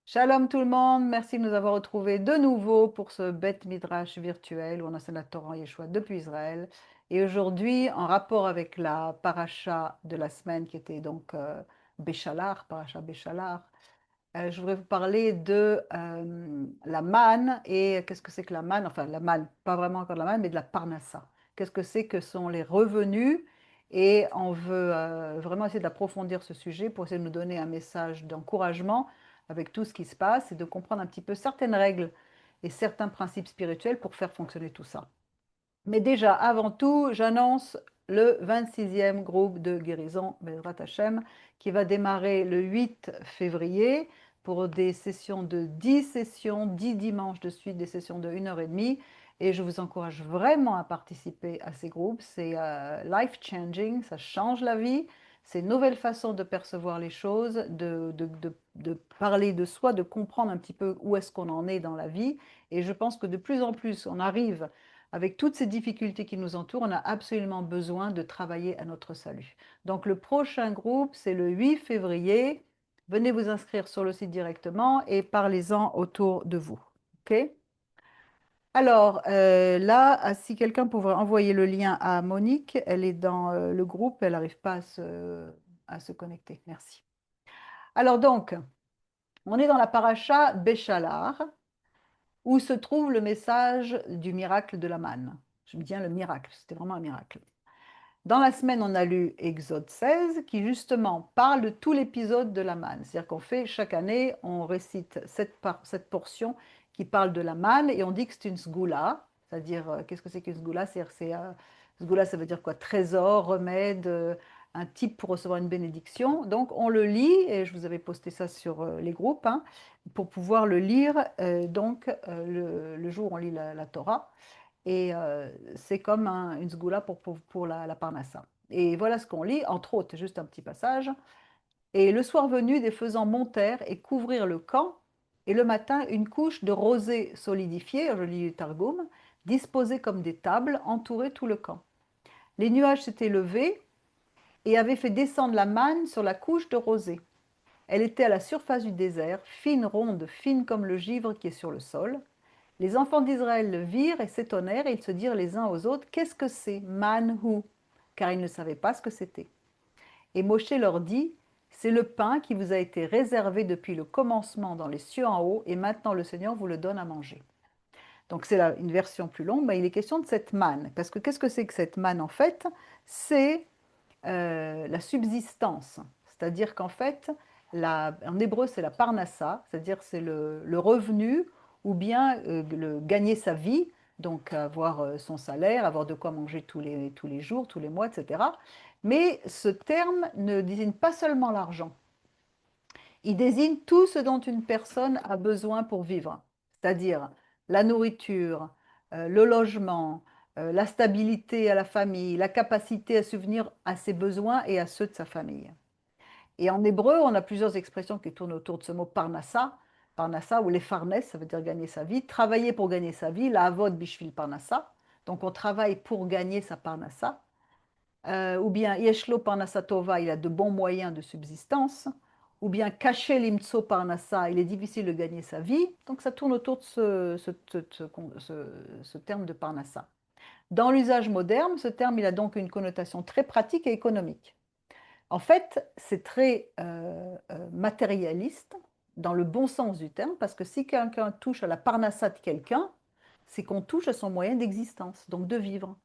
Shalom tout le monde, merci de nous avoir retrouvés de nouveau pour ce Beth Midrash virtuel où on enseigne la Torah en Yeshua depuis Israël. Et aujourd'hui, en rapport avec la paracha de la semaine qui était donc Béchalar, paracha Béchalar, je voudrais vous parler de la manne et qu'est-ce que c'est que la manne? Enfin, la manne, pas vraiment encore de la manne, mais de la parnassa. Qu'est-ce que c'est que sont les revenus? Et on veut vraiment essayer d'approfondir ce sujet pour essayer de nous donner un message d'encouragement avec tout ce qui se passe et de comprendre un petit peu certaines règles et certains principes spirituels pour faire fonctionner tout ça. Mais déjà, avant tout, j'annonce le 26e groupe de guérison Bezrat Hashem qui va démarrer le 8 février pour des sessions de 10 sessions, 10 dimanches de suite, des sessions de 1 h 30. Et je vous encourage vraiment à participer à ces groupes. C'est life-changing, ça change la vie. C'est une nouvelle façon de percevoir les choses, de parler de soi, de comprendre un petit peu où est-ce qu'on en est dans la vie. Et je pense que de plus en plus, on arrive avec toutes ces difficultés qui nous entourent, on a absolument besoin de travailler à notre salut. Donc le prochain groupe, c'est le 8 février. Venez vous inscrire sur le site directement et parlez-en autour de vous. OK? Alors là, si quelqu'un pourrait envoyer le lien à Monique, elle est dans le groupe, elle n'arrive pas à se connecter. Merci. Alors donc, on est dans la paracha Béchalar, où se trouve le message du miracle de la manne. Je me dis bien le miracle, c'était vraiment un miracle. Dans la semaine, on a lu Exode 16, qui justement parle de tout l'épisode de la manne. C'est-à-dire qu'on fait chaque année, on récite cette portion qui parle de la manne et on dit que c'est une sgoula. C'est-à-dire, qu'est-ce que c'est qu'une sgoula? Sgoula, ça veut dire quoi? Trésor, remède, un type pour recevoir une bénédiction. Donc, on le lit, et je vous avais posté ça sur les groupes, hein, pour pouvoir le lire donc le jour où on lit la Torah. Et c'est comme une sgoula pour la parnassa. Et voilà ce qu'on lit, entre autres, juste un petit passage. Et le soir venu, des faisans montèrent et couvrirent le camp, et le matin, une couche de rosée solidifiée, je lis le Targum, disposée comme des tables, entourait tout le camp. Les nuages s'étaient levés et avaient fait descendre la manne sur la couche de rosée. Elle était à la surface du désert, fine, ronde, fine comme le givre qui est sur le sol. Les enfants d'Israël le virent et s'étonnèrent, et ils se dirent les uns aux autres, qu'est-ce que c'est, manhu? Car ils ne savaient pas ce que c'était. Et Moshe leur dit, c'est le pain qui vous a été réservé depuis le commencement dans les cieux en haut, et maintenant le Seigneur vous le donne à manger. Donc c'est une version plus longue, mais il est question de cette manne. Parce que qu'est-ce que c'est que cette manne en fait? C'est la subsistance. C'est-à-dire qu'en fait, en hébreu, c'est la parnassa, c'est-à-dire c'est le revenu ou bien gagner sa vie, donc avoir son salaire, avoir de quoi manger tous les jours, tous les mois, etc. Mais ce terme ne désigne pas seulement l'argent, il désigne tout ce dont une personne a besoin pour vivre, c'est-à-dire la nourriture, le logement, la stabilité à la famille, la capacité à subvenir à ses besoins et à ceux de sa famille. Et en hébreu, on a plusieurs expressions qui tournent autour de ce mot parnassa, parnassa ou les farnes, ça veut dire gagner sa vie, travailler pour gagner sa vie, la avod bishvil parnassa, donc on travaille pour gagner sa parnassa, ou bien yeshlo parnassa tova, il a de bons moyens de subsistance, ou bien caché limtso parnassa, il est difficile de gagner sa vie, donc ça tourne autour de ce terme de parnassa. Dans l'usage moderne, ce terme il a donc une connotation très pratique et économique. En fait, c'est très matérialiste dans le bon sens du terme, parce que si quelqu'un touche à la parnassa de quelqu'un, c'est qu'on touche à son moyen d'existence, donc de vivre.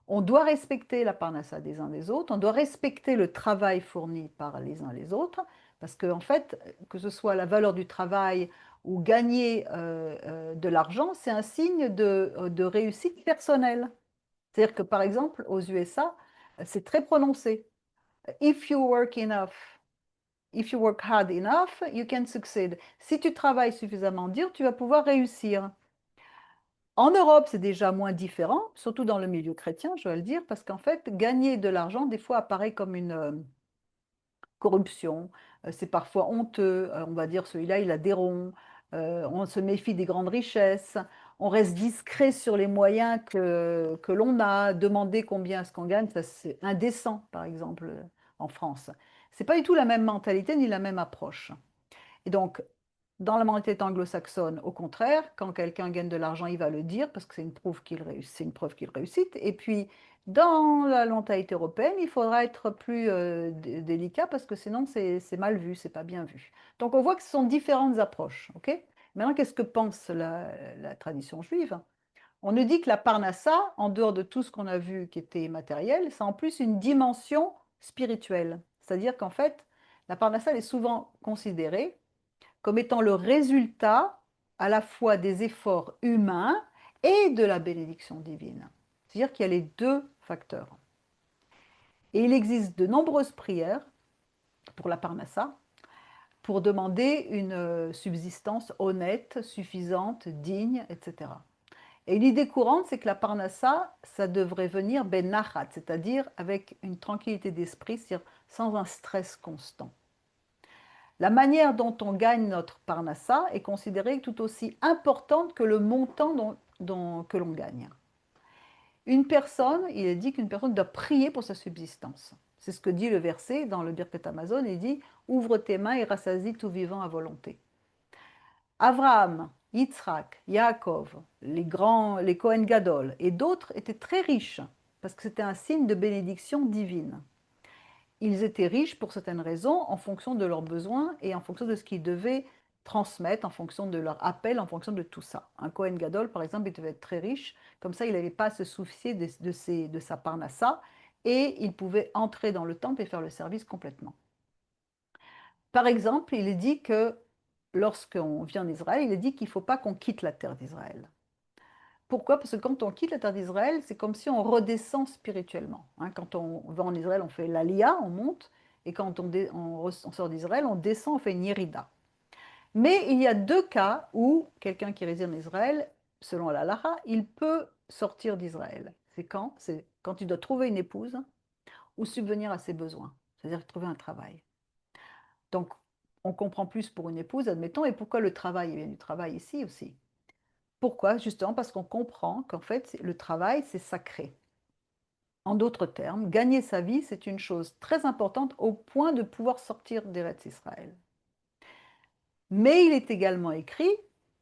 On doit respecter la parnassa des uns des autres, on doit respecter le travail fourni par les uns les autres, parce qu'en fait, que ce soit la valeur du travail ou gagner de l'argent, c'est un signe de réussite personnelle. C'est-à-dire que par exemple, aux USA, c'est très prononcé. If you work enough, if you work hard enough, you can succeed. Si tu travailles suffisamment dur, tu vas pouvoir réussir. En Europe, c'est déjà moins différent, surtout dans le milieu chrétien, je dois le dire, parce qu'en fait, gagner de l'argent, des fois, apparaît comme une corruption. C'est parfois honteux. On va dire, celui-là, il a des ronds. On se méfie des grandes richesses. On reste discret sur les moyens que l'on a. Demander combien est-ce qu'on gagne, ça, c'est indécent, par exemple, en France. C'est pas du tout la même mentalité ni la même approche. Et donc, Dans la mentalité anglo-saxonne, au contraire, quand quelqu'un gagne de l'argent, il va le dire parce que c'est une preuve qu'il réussit. Et puis, dans la mentalité européenne, il faudra être plus délicat parce que sinon, c'est mal vu, c'est pas bien vu. Donc, on voit que ce sont différentes approches. Ok. Maintenant, qu'est-ce que pense la tradition juive? On nous dit que la parnassa, en dehors de tout ce qu'on a vu qui était matériel, c'est en plus une dimension spirituelle. C'est-à-dire qu'en fait, la parnassa elle est souvent considérée comme étant le résultat à la fois des efforts humains et de la bénédiction divine. C'est-à-dire qu'il y a les deux facteurs. Et il existe de nombreuses prières pour la parnassa, pour demander une subsistance honnête, suffisante, digne, etc. Et l'idée courante, c'est que la parnassa, ça devrait venir ben nachat, c'est-à-dire avec une tranquillité d'esprit, c'est-à-dire sans un stress constant. La manière dont on gagne notre parnassa est considérée tout aussi importante que le montant que l'on gagne. Une personne, il est dit qu'une personne doit prier pour sa subsistance. C'est ce que dit le verset dans le Birkat Amazon, il dit « Ouvre tes mains et rassasie tout vivant à volonté ». Abraham, Yitzhak, Yaakov, les Kohen Gadol et d'autres étaient très riches parce que c'était un signe de bénédiction divine. Ils étaient riches pour certaines raisons en fonction de leurs besoins et en fonction de ce qu'ils devaient transmettre, en fonction de leur appel, en fonction de tout ça. Un Kohen Gadol, par exemple, il devait être très riche, comme ça il n'avait pas à se soucier de sa parnassa et il pouvait entrer dans le temple et faire le service complètement. Par exemple, il est dit que lorsqu'on vient en Israël, il est dit qu'il ne faut pas qu'on quitte la terre d'Israël. Pourquoi? Parce que quand on quitte la terre d'Israël, c'est comme si on redescend spirituellement. Hein, quand on va en Israël, on fait l'Aliyah, on monte, et quand on sort d'Israël, on descend, on fait une Yerida. Mais il y a deux cas où quelqu'un qui réside en Israël, selon la Laha, il peut sortir d'Israël. C'est quand il doit trouver une épouse ou subvenir à ses besoins, c'est-à-dire trouver un travail. Donc, on comprend plus pour une épouse, admettons, et pourquoi le travail? Il vient du travail ici aussi. Pourquoi? Justement parce qu'on comprend qu'en fait, le travail, c'est sacré. En d'autres termes, gagner sa vie, c'est une chose très importante au point de pouvoir sortir d'Eretz Israël. Mais il est également écrit,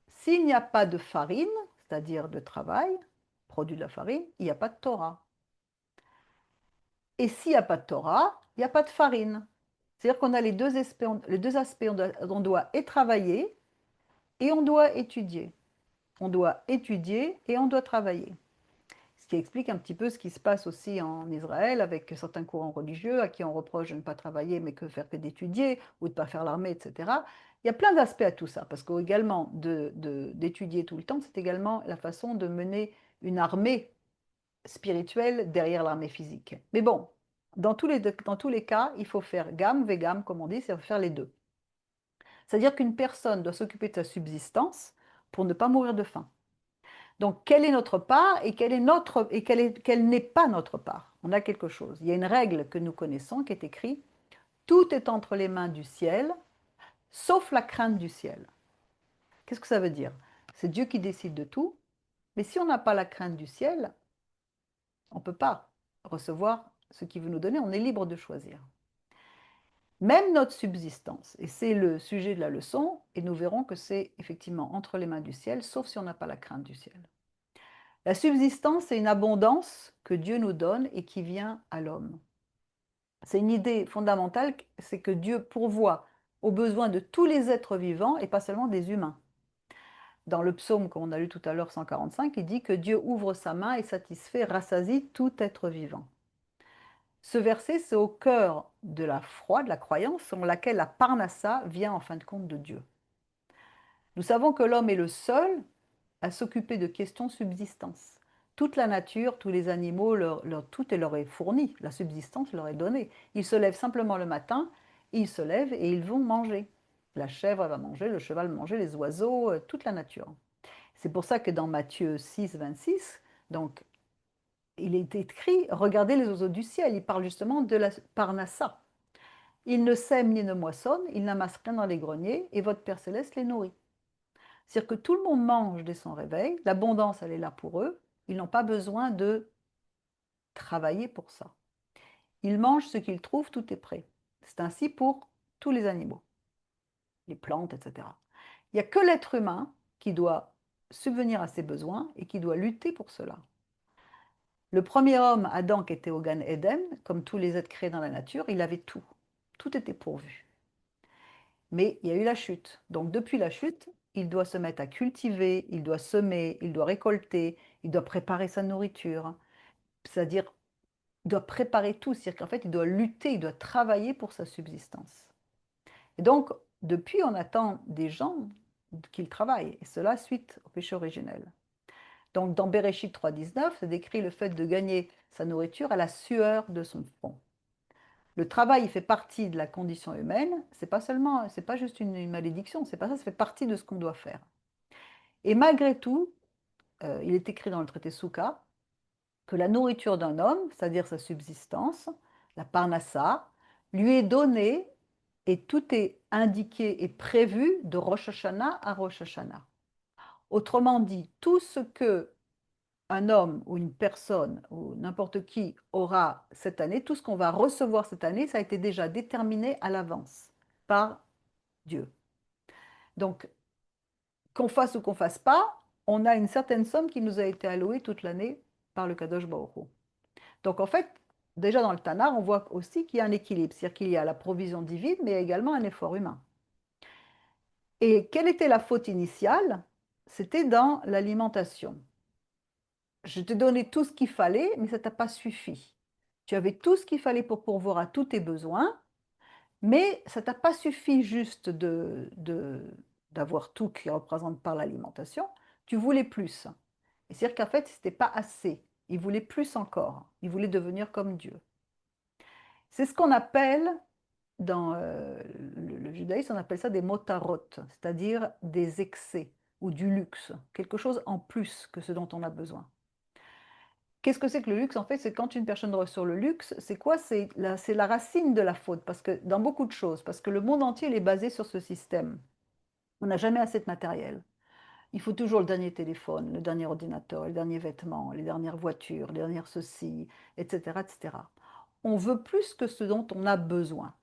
s'il n'y a pas de farine, c'est-à-dire de travail, produit de la farine, il n'y a pas de Torah. Et s'il n'y a pas de Torah, il n'y a pas de farine. C'est-à-dire qu'on a les deux aspects, on doit et travailler et on doit étudier. On doit étudier et on doit travailler. Ce qui explique un petit peu ce qui se passe aussi en Israël avec certains courants religieux à qui on reproche de ne pas travailler mais que faire que d'étudier ou de ne pas faire l'armée, etc. Il y a plein d'aspects à tout ça parce qu'également d'étudier tout le temps, c'est également la façon de mener une armée spirituelle derrière l'armée physique. Mais bon, dans tous les cas, il faut faire gamme, vegam, comme on dit, c'est faire les deux. C'est-à-dire qu'une personne doit s'occuper de sa subsistance pour ne pas mourir de faim. Donc, quelle est notre part et quelle n'est pas notre part? On a quelque chose. Il y a une règle que nous connaissons qui est écrite, tout est entre les mains du ciel, sauf la crainte du ciel. Qu'est-ce que ça veut dire? C'est Dieu qui décide de tout, mais si on n'a pas la crainte du ciel, on ne peut pas recevoir ce qu'il veut nous donner, on est libre de choisir. Même notre subsistance, et c'est le sujet de la leçon, et nous verrons que c'est effectivement entre les mains du ciel, sauf si on n'a pas la crainte du ciel. La subsistance, c'est une abondance que Dieu nous donne et qui vient à l'homme. C'est une idée fondamentale, c'est que Dieu pourvoit aux besoins de tous les êtres vivants et pas seulement des humains. Dans le psaume qu'on a lu tout à l'heure, 145, il dit que Dieu ouvre sa main et satisfait, rassasie tout être vivant. Ce verset, c'est au cœur de la foi, de la croyance, selon laquelle la parnassa vient en fin de compte de Dieu. Nous savons que l'homme est le seul à s'occuper de questions subsistance. Toute la nature, tous les animaux, tout leur est fourni, la subsistance leur est donnée. Ils se lèvent simplement le matin, ils se lèvent et ils vont manger. La chèvre va manger, le cheval va manger, les oiseaux, toute la nature. C'est pour ça que dans Matthieu 6, 26, donc, il est écrit, regardez les oiseaux du ciel, il parle justement de la parnassa. Ils ne sèment ni ne moissonnent, ils n'amassent rien dans les greniers, et votre Père céleste les nourrit. C'est-à-dire que tout le monde mange dès son réveil, l'abondance, elle est là pour eux, ils n'ont pas besoin de travailler pour ça. Ils mangent ce qu'ils trouvent, tout est prêt. C'est ainsi pour tous les animaux, les plantes, etc. Il n'y a que l'être humain qui doit subvenir à ses besoins et qui doit lutter pour cela. Le premier homme, Adam, qui était au Gan Eden, comme tous les êtres créés dans la nature, il avait tout. Tout était pourvu. Mais il y a eu la chute. Donc depuis la chute, il doit se mettre à cultiver, il doit semer, il doit récolter, il doit préparer sa nourriture. C'est-à-dire, il doit préparer tout. C'est-à-dire qu'en fait, il doit lutter, il doit travailler pour sa subsistance. Et donc, depuis, on attend des gens qu'ils travaillent. Et cela suite au péché originel. Donc, dans Bereshit 3.19, c'est décrit le fait de gagner sa nourriture à la sueur de son front. Le travail fait partie de la condition humaine. C'est pas seulement, c'est pas juste une malédiction. C'est pas ça. Ça fait partie de ce qu'on doit faire. Et malgré tout, il est écrit dans le traité Souka que la nourriture d'un homme, c'est-à-dire sa subsistance, la parnassa, lui est donnée et tout est indiqué et prévu de Rosh Hashanah à Rosh Hashanah. Autrement dit, tout ce que un homme ou une personne ou n'importe qui aura cette année, tout ce qu'on va recevoir cette année, ça a été déjà déterminé à l'avance par Dieu. Donc, qu'on fasse ou qu'on fasse pas, on a une certaine somme qui nous a été allouée toute l'année par le Kadosh Baruch Hu. Donc, en fait, déjà dans le Tanakh, on voit aussi qu'il y a un équilibre, c'est-à-dire qu'il y a la provision divine, mais également un effort humain. Et quelle était la faute initiale? C'était dans l'alimentation. Je t'ai donné tout ce qu'il fallait, mais ça ne t'a pas suffi. Tu avais tout ce qu'il fallait pour pourvoir à tous tes besoins, mais ça ne t'a pas suffi juste d'avoir tout qui représente par l'alimentation. Tu voulais plus. C'est-à-dire qu'en fait, ce n'était pas assez. Il voulait plus encore. Il voulait devenir comme Dieu. C'est ce qu'on appelle, dans le judaïsme, on appelle ça des motarot, c'est-à-dire des excès ou du luxe, quelque chose en plus que ce dont on a besoin. Qu'est-ce que c'est que le luxe? En fait, c'est quand une personne reçoit le luxe, c'est quoi? C'est la racine de la faute, parce que dans beaucoup de choses, parce que le monde entier il est basé sur ce système. On n'a jamais assez de matériel. Il faut toujours le dernier téléphone, le dernier ordinateur, les derniers vêtements, les dernières voitures, les dernières ceci, etc., etc. On veut plus que ce dont on a besoin.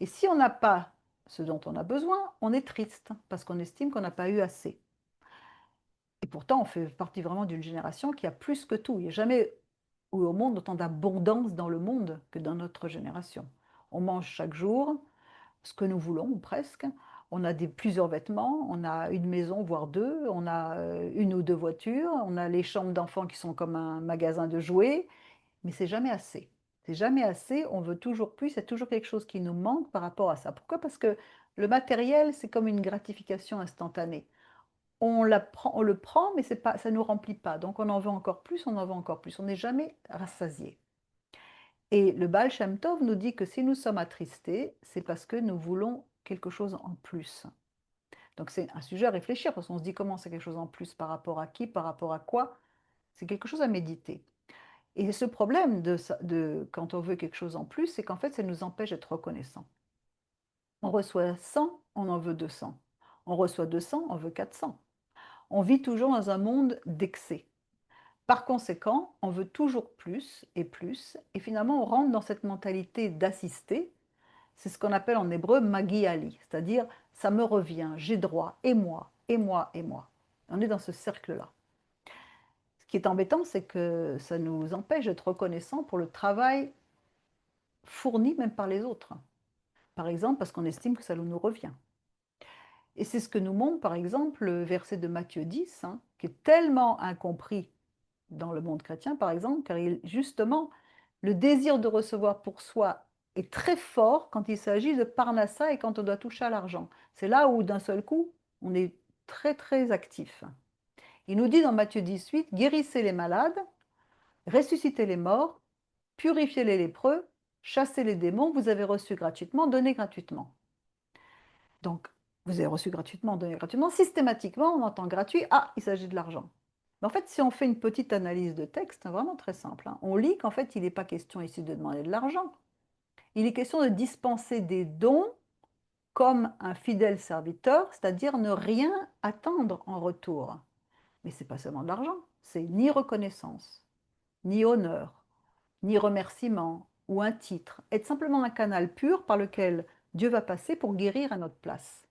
Et si on n'a pas ce dont on a besoin, on est triste, parce qu'on estime qu'on n'a pas eu assez. Et pourtant, on fait partie vraiment d'une génération qui a plus que tout. Il n'y a jamais eu au monde autant d'abondance dans le monde que dans notre génération. On mange chaque jour ce que nous voulons, ou presque. On a plusieurs vêtements, on a une maison, voire deux, on a une ou deux voitures, on a les chambres d'enfants qui sont comme un magasin de jouets, mais c'est jamais assez. C'est jamais assez, on veut toujours plus, c'est toujours quelque chose qui nous manque par rapport à ça. Pourquoi? Parce que le matériel, c'est comme une gratification instantanée. On le prend, mais pas, ça ne nous remplit pas. Donc on en veut encore plus, on en veut encore plus. On n'est jamais rassasié. Et le Baal Shem Tov nous dit que si nous sommes attristés, c'est parce que nous voulons quelque chose en plus. Donc c'est un sujet à réfléchir, parce qu'on se dit comment c'est quelque chose en plus, par rapport à qui, par rapport à quoi. C'est quelque chose à méditer. Et ce problème quand on veut quelque chose en plus, c'est qu'en fait, ça nous empêche d'être reconnaissant. On reçoit 100, on en veut 200. On reçoit 200, on veut 400. On vit toujours dans un monde d'excès. Par conséquent, on veut toujours plus, et finalement, on rentre dans cette mentalité d'assister. C'est ce qu'on appelle en hébreu magiali, c'est-à-dire ça me revient, j'ai droit, et moi, et moi, et moi. On est dans ce cercle-là. Ce qui est embêtant, c'est que ça nous empêche d'être reconnaissants pour le travail fourni même par les autres. Par exemple, parce qu'on estime que ça nous revient. Et c'est ce que nous montre, par exemple, le verset de Matthieu 10, hein, qui est tellement incompris dans le monde chrétien, par exemple, car justement, le désir de recevoir pour soi est très fort quand il s'agit de parnassa et quand on doit toucher à l'argent. C'est là où, d'un seul coup, on est très, très actif. Il nous dit dans Matthieu 18, guérissez les malades, ressuscitez les morts, purifiez les lépreux, chassez les démons, vous avez reçu gratuitement, donnez gratuitement. Donc, vous avez reçu gratuitement, donnez gratuitement. Systématiquement, on entend gratuit, ah, il s'agit de l'argent. Mais en fait, si on fait une petite analyse de texte, vraiment très simple, hein, on lit qu'en fait, il n'est pas question ici de demander de l'argent. Il est question de dispenser des dons comme un fidèle serviteur, c'est-à-dire ne rien attendre en retour. Mais ce n'est pas seulement de l'argent, c'est ni reconnaissance, ni honneur, ni remerciement ou un titre, être simplement un canal pur par lequel Dieu va passer pour guérir à notre place.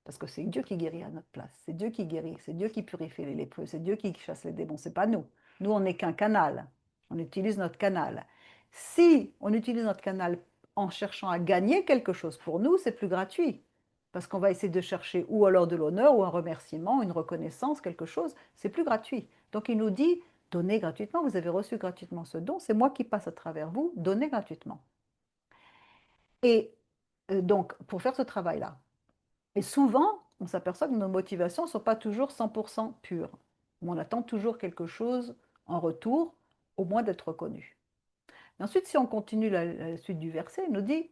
Parce que c'est Dieu qui guérit à notre place. C'est Dieu qui guérit, c'est Dieu qui purifie les lépreux, c'est Dieu qui chasse les démons, c'est pas nous. Nous, on n'est qu'un canal. On utilise notre canal. Si on utilise notre canal en cherchant à gagner quelque chose pour nous, c'est plus gratuit. Parce qu'on va essayer de chercher ou alors de l'honneur, ou un remerciement, une reconnaissance, quelque chose, c'est plus gratuit. Donc il nous dit, donnez gratuitement, vous avez reçu gratuitement ce don, c'est moi qui passe à travers vous, donnez gratuitement. Et donc, pour faire ce travail-là, et souvent, on s'aperçoit que nos motivations ne sont pas toujours 100% pures. On attend toujours quelque chose en retour, au moins d'être reconnu. Et ensuite, si on continue la suite du verset, il nous dit,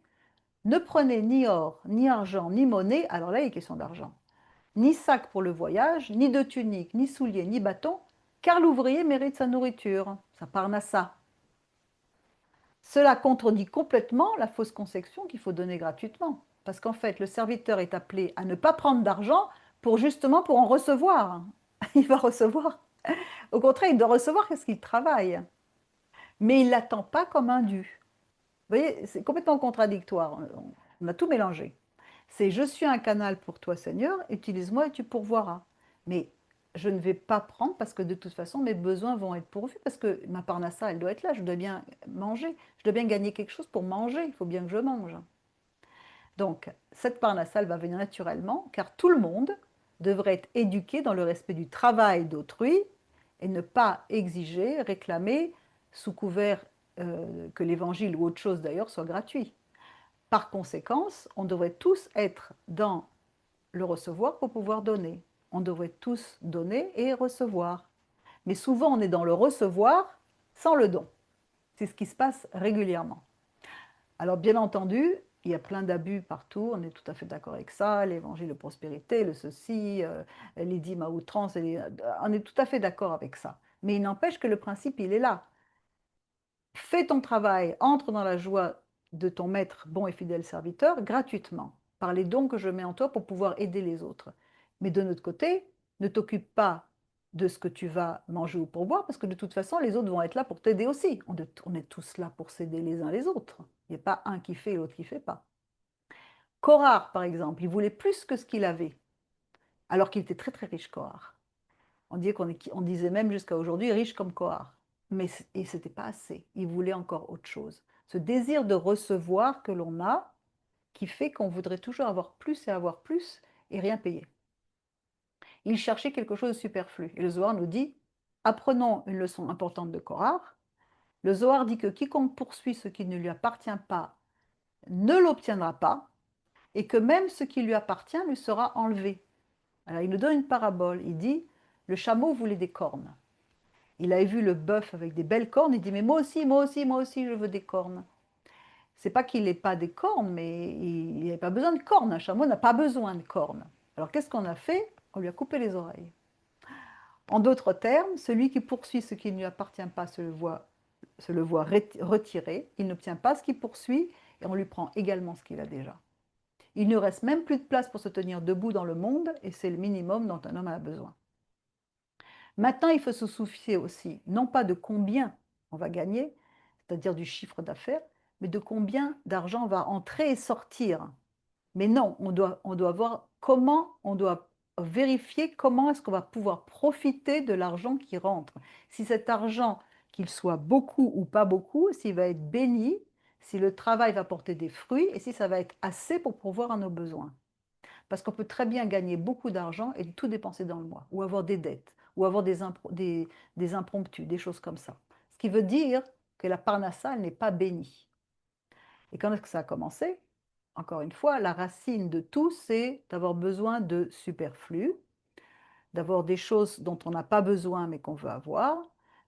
ne prenez ni or, ni argent, ni monnaie, alors là, il est question d'argent, ni sac pour le voyage, ni de tunique, ni souliers, ni bâton, car l'ouvrier mérite sa nourriture, sa parnassa. Cela contredit complètement la fausse conception qu'il faut donner gratuitement. Parce qu'en fait, le serviteur est appelé à ne pas prendre d'argent pour justement pour en recevoir. Il va recevoir. Au contraire, il doit recevoir parce qu'il travaille. Mais il ne l'attend pas comme un dû. Vous voyez, c'est complètement contradictoire. On a tout mélangé. C'est je suis un canal pour toi, Seigneur, utilise-moi et tu pourvoiras. Mais je ne vais pas prendre parce que de toute façon, mes besoins vont être pourvus parce que ma parnassa, elle doit être là. Je dois bien manger. Je dois bien gagner quelque chose pour manger. Il faut bien que je mange. Donc, cette parnassa, elle va venir naturellement car tout le monde devrait être éduqué dans le respect du travail d'autrui et ne pas exiger, réclamer, sous couvert que l'évangile ou autre chose d'ailleurs soit gratuit. Par conséquent, on devrait tous être dans le recevoir pour pouvoir donner. On devrait tous donner et recevoir. Mais souvent, on est dans le recevoir sans le don. C'est ce qui se passe régulièrement. Alors, bien entendu, il y a plein d'abus partout, on est tout à fait d'accord avec ça, l'évangile de prospérité, le ceci, les dîmes à outrance, on est tout à fait d'accord avec ça. Mais il n'empêche que le principe, il est là. Fais ton travail, entre dans la joie de ton maître, bon et fidèle serviteur, gratuitement, par les dons que je mets en toi pour pouvoir aider les autres. Mais de notre côté, ne t'occupe pas de ce que tu vas manger ou pour boire, parce que de toute façon, les autres vont être là pour t'aider aussi. On est tous là pour s'aider les uns les autres. Il n'y a pas un qui fait et l'autre qui ne fait pas. Korah, par exemple, il voulait plus que ce qu'il avait, alors qu'il était très très riche, Korah. On disait même jusqu'à aujourd'hui riche comme Kohar. Mais et c'était pas assez. Il voulait encore autre chose. Ce désir de recevoir que l'on a, qui fait qu'on voudrait toujours avoir plus et rien payer. Il cherchait quelque chose de superflu. Et le Zohar nous dit, apprenons une leçon importante de Kohar. Le Zohar dit que quiconque poursuit ce qui ne lui appartient pas ne l'obtiendra pas, et que même ce qui lui appartient lui sera enlevé. Alors il nous donne une parabole. Il dit, le chameau voulait des cornes. Il avait vu le bœuf avec des belles cornes, il dit mais moi aussi, moi aussi, moi aussi, je veux des cornes. C'est pas qu'il n'ait pas des cornes, mais il n'avait pas besoin de cornes. Un chameau n'a pas besoin de cornes. Alors qu'est-ce qu'on a fait? On lui a coupé les oreilles. En d'autres termes, celui qui poursuit ce qui ne lui appartient pas se le voit retiré, il n'obtient pas ce qu'il poursuit et on lui prend également ce qu'il a déjà. Il ne reste même plus de place pour se tenir debout dans le monde et c'est le minimum dont un homme a besoin. Maintenant, il faut se soucier aussi, non pas de combien on va gagner, c'est-à-dire du chiffre d'affaires, mais de combien d'argent va entrer et sortir. Mais non, on doit voir comment, on doit vérifier comment est-ce qu'on va pouvoir profiter de l'argent qui rentre. Si cet argent, qu'il soit beaucoup ou pas beaucoup, s'il va être béni, si le travail va porter des fruits et si ça va être assez pour pourvoir à nos besoins. Parce qu'on peut très bien gagner beaucoup d'argent et tout dépenser dans le mois, ou avoir des dettes, ou avoir des impromptus, des choses comme ça. Ce qui veut dire que la parnassa, elle n'est pas bénie. Et quand est-ce que ça a commencé? Encore une fois, la racine de tout, c'est d'avoir besoin de superflu, d'avoir des choses dont on n'a pas besoin mais qu'on veut avoir.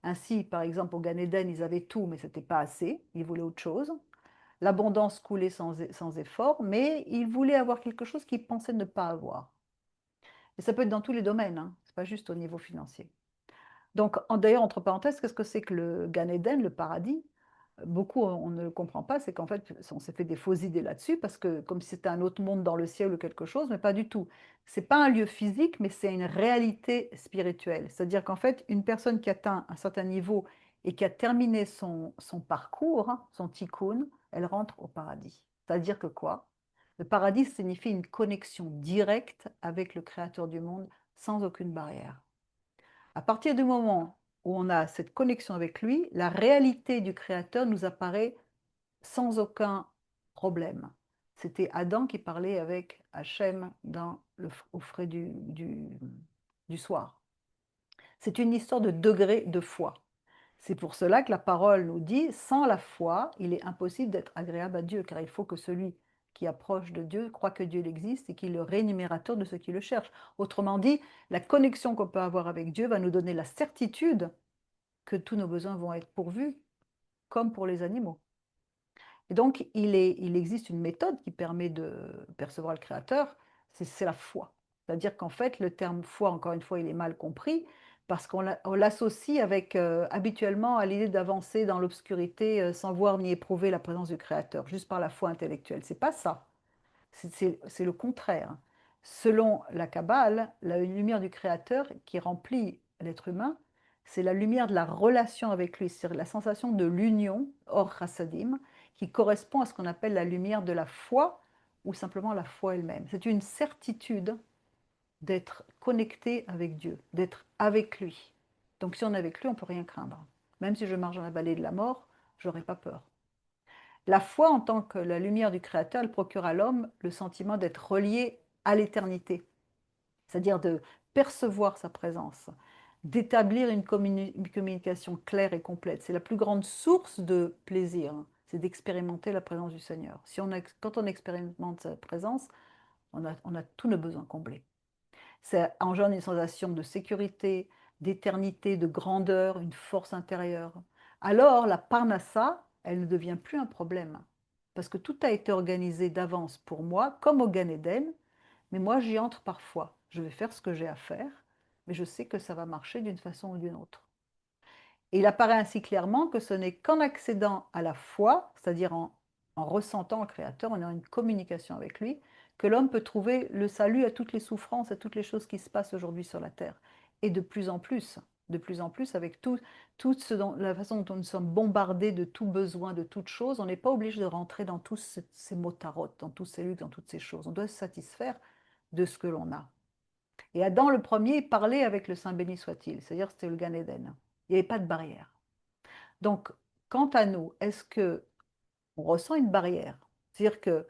Ainsi, par exemple, au Gan Eden, ils avaient tout, mais ce n'était pas assez, ils voulaient autre chose. L'abondance coulait sans effort, mais ils voulaient avoir quelque chose qu'ils pensaient ne pas avoir. Et ça peut être dans tous les domaines, hein. Ce n'est pas juste au niveau financier. Donc, d'ailleurs, entre parenthèses, qu'est-ce que c'est que le Gan Eden, le paradis? Beaucoup, on ne le comprend pas, c'est qu'en fait, on s'est fait des fausses idées là-dessus, parce que comme si c'était un autre monde dans le ciel ou quelque chose, mais pas du tout. Ce n'est pas un lieu physique, mais c'est une réalité spirituelle. C'est-à-dire qu'en fait, une personne qui atteint un certain niveau et qui a terminé son parcours, hein, son tikkun, elle rentre au paradis. C'est-à-dire que quoi? Le paradis signifie une connexion directe avec le Créateur du monde sans aucune barrière. À partir du moment où on a cette connexion avec lui, la réalité du Créateur nous apparaît sans aucun problème. C'était Adam qui parlait avec Hachem au frais du soir. C'est une histoire de degré de foi. C'est pour cela que la parole nous dit, sans la foi, il est impossible d'être agréable à Dieu, car il faut que celui qui approche de Dieu croit que Dieu existe et qu'il est le rémunérateur de ceux qui le cherchent. Autrement dit, la connexion qu'on peut avoir avec Dieu va nous donner la certitude que tous nos besoins vont être pourvus, comme pour les animaux. Et donc, il existe une méthode qui permet de percevoir le Créateur, c'est la foi. C'est-à-dire qu'en fait, le terme foi, encore une fois, il est mal compris, parce qu'on l'associe avec, habituellement à l'idée d'avancer dans l'obscurité sans voir ni éprouver la présence du Créateur, juste par la foi intellectuelle. C'est pas ça. C'est le contraire. Selon la Kabbale, la lumière du Créateur qui remplit l'être humain, c'est la lumière de la relation avec lui, c'est la sensation de l'union, or chassadim, qui correspond à ce qu'on appelle la lumière de la foi, ou simplement la foi elle-même. C'est une certitude d'être connecté avec Dieu, d'être avec lui. Donc si on est avec lui, on ne peut rien craindre. Même si je marche dans la vallée de la mort, je n'aurai pas peur. La foi, en tant que la lumière du Créateur, elle procure à l'homme le sentiment d'être relié à l'éternité, c'est-à-dire de percevoir sa présence, d'établir une communication claire et complète. C'est la plus grande source de plaisir, c'est d'expérimenter la présence du Seigneur. Quand on expérimente sa présence, on a tous nos besoins comblés. Ça engendre une sensation de sécurité, d'éternité, de grandeur, une force intérieure. Alors, la parnassa, elle ne devient plus un problème. Parce que tout a été organisé d'avance pour moi, comme au Gan Eden, mais moi j'y entre parfois. Je vais faire ce que j'ai à faire, mais je sais que ça va marcher d'une façon ou d'une autre. Et il apparaît ainsi clairement que ce n'est qu'en accédant à la foi, c'est-à-dire en ressentant le Créateur, en ayant une communication avec lui, que l'homme peut trouver le salut à toutes les souffrances, à toutes les choses qui se passent aujourd'hui sur la terre. Et de plus en plus, avec la façon dont nous sommes bombardés de tout besoin, de toute chose, on n'est pas obligé de rentrer dans tous ces motarotes, dans tous ces luttes, dans toutes ces choses. On doit se satisfaire de ce que l'on a. Et Adam le premier parlait avec le Saint béni soit-il, c'est-à-dire c'était le Gan Eden. Il n'y avait pas de barrière. Donc, quant à nous, est-ce que on ressent une barrière? C'est-à-dire que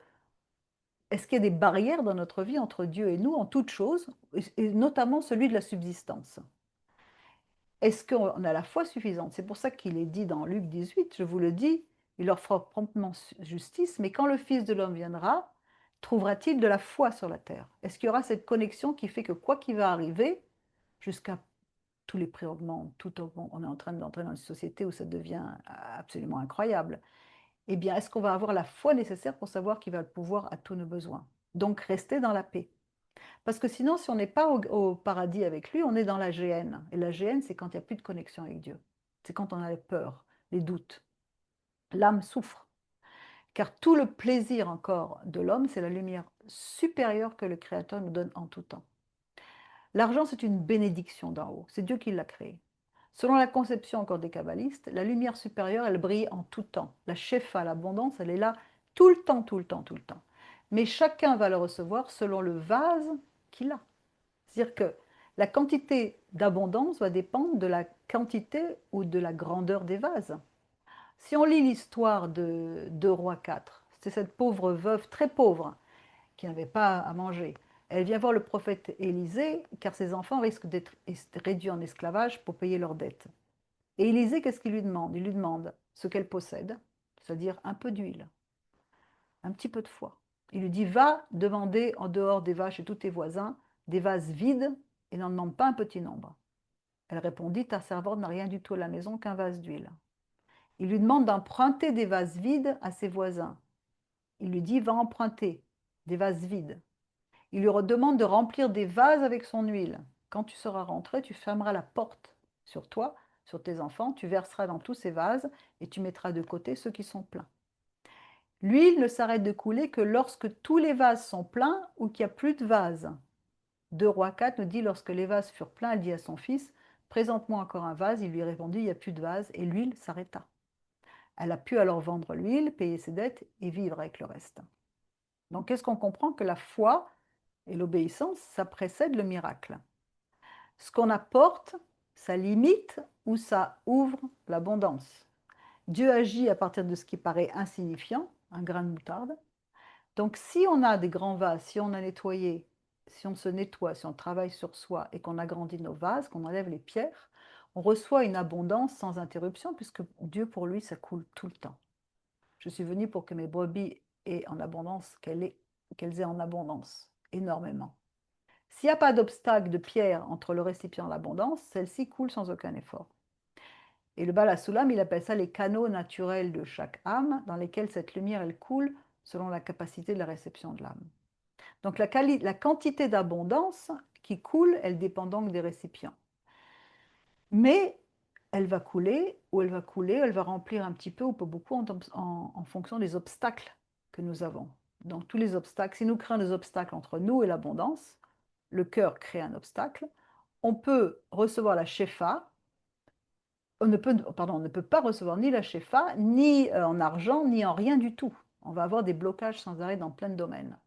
est-ce qu'il y a des barrières dans notre vie entre Dieu et nous en toutes choses, et notamment celui de la subsistance? Est-ce qu'on a la foi suffisante? C'est pour ça qu'il est dit dans Luc 18, je vous le dis, il leur fera promptement justice, mais quand le Fils de l'homme viendra, trouvera-t-il de la foi sur la terre? Est-ce qu'il y aura cette connexion qui fait que quoi qu'il va arriver, jusqu'à tous les prix augmentent, tout augmente, on est en train d'entrer dans une société où ça devient absolument incroyable, eh bien, est-ce qu'on va avoir la foi nécessaire pour savoir qu'il va le pouvoir à tous nos besoins? Donc, rester dans la paix. Parce que sinon, si on n'est pas au paradis avec lui, on est dans la géhenne. Et la géhenne, c'est quand il n'y a plus de connexion avec Dieu. C'est quand on a les peurs, les doutes. L'âme souffre. Car tout le plaisir encore de l'homme, c'est la lumière supérieure que le Créateur nous donne en tout temps. L'argent, c'est une bénédiction d'en haut. C'est Dieu qui l'a créé. Selon la conception encore des kabbalistes, la lumière supérieure, elle brille en tout temps. La shefa, l'abondance, elle est là tout le temps, tout le temps, tout le temps. Mais chacun va le recevoir selon le vase qu'il a. C'est-à-dire que la quantité d'abondance va dépendre de la quantité ou de la grandeur des vases. Si on lit l'histoire de 2 Rois 4, c'est cette pauvre veuve, très pauvre, qui n'avait pas à manger. Elle vient voir le prophète Élisée, car ses enfants risquent d'être réduits en esclavage pour payer leurs dettes. Et Élisée, qu'est-ce qu'il lui demande? Il lui demande ce qu'elle possède, c'est-à-dire un peu d'huile, un petit peu de foi. Il lui dit, va demander en dehors des vaches et tous tes voisins des vases vides et n'en demande pas un petit nombre. Elle répondit, ta servante n'a rien du tout à la maison qu'un vase d'huile. Il lui demande d'emprunter des vases vides à ses voisins. Il lui dit, va emprunter des vases vides. Il lui demande de remplir des vases avec son huile. Quand tu seras rentré, tu fermeras la porte sur toi, sur tes enfants, tu verseras dans tous ces vases et tu mettras de côté ceux qui sont pleins. L'huile ne s'arrête de couler que lorsque tous les vases sont pleins ou qu'il n'y a plus de vases. 2 Rois 4 nous dit, lorsque les vases furent pleins, elle dit à son fils, présente-moi encore un vase. Il lui répondit, il n'y a plus de vase, et l'huile s'arrêta. Elle a pu alors vendre l'huile, payer ses dettes et vivre avec le reste. Donc, qu'est-ce qu'on comprend? Que la foi et l'obéissance, ça précède le miracle. Ce qu'on apporte, ça limite ou ça ouvre l'abondance. Dieu agit à partir de ce qui paraît insignifiant, un grain de moutarde. Donc, si on a des grands vases, si on a nettoyé, si on se nettoie, si on travaille sur soi et qu'on agrandit nos vases, qu'on enlève les pierres, on reçoit une abondance sans interruption, puisque Dieu, pour lui, ça coule tout le temps. Je suis venu pour que mes brebis aient en abondance, qu'elles aient en abondance, énormément. S'il n'y a pas d'obstacle de pierre entre le récipient et l'abondance, celle-ci coule sans aucun effort. Et le Bala Soulam, il appelle ça les canaux naturels de chaque âme, dans lesquels cette lumière, elle coule selon la capacité de la réception de l'âme. Donc la quantité d'abondance qui coule, elle dépend donc des récipients. Mais elle va couler, ou elle va couler, elle va remplir un petit peu ou pas beaucoup en fonction des obstacles que nous avons. Donc tous les obstacles, si nous créons des obstacles entre nous et l'abondance, le cœur crée un obstacle, on peut recevoir la shefa, on ne peut pas recevoir ni la shefa, ni en argent, ni en rien du tout. On va avoir des blocages sans arrêt dans plein de domaines.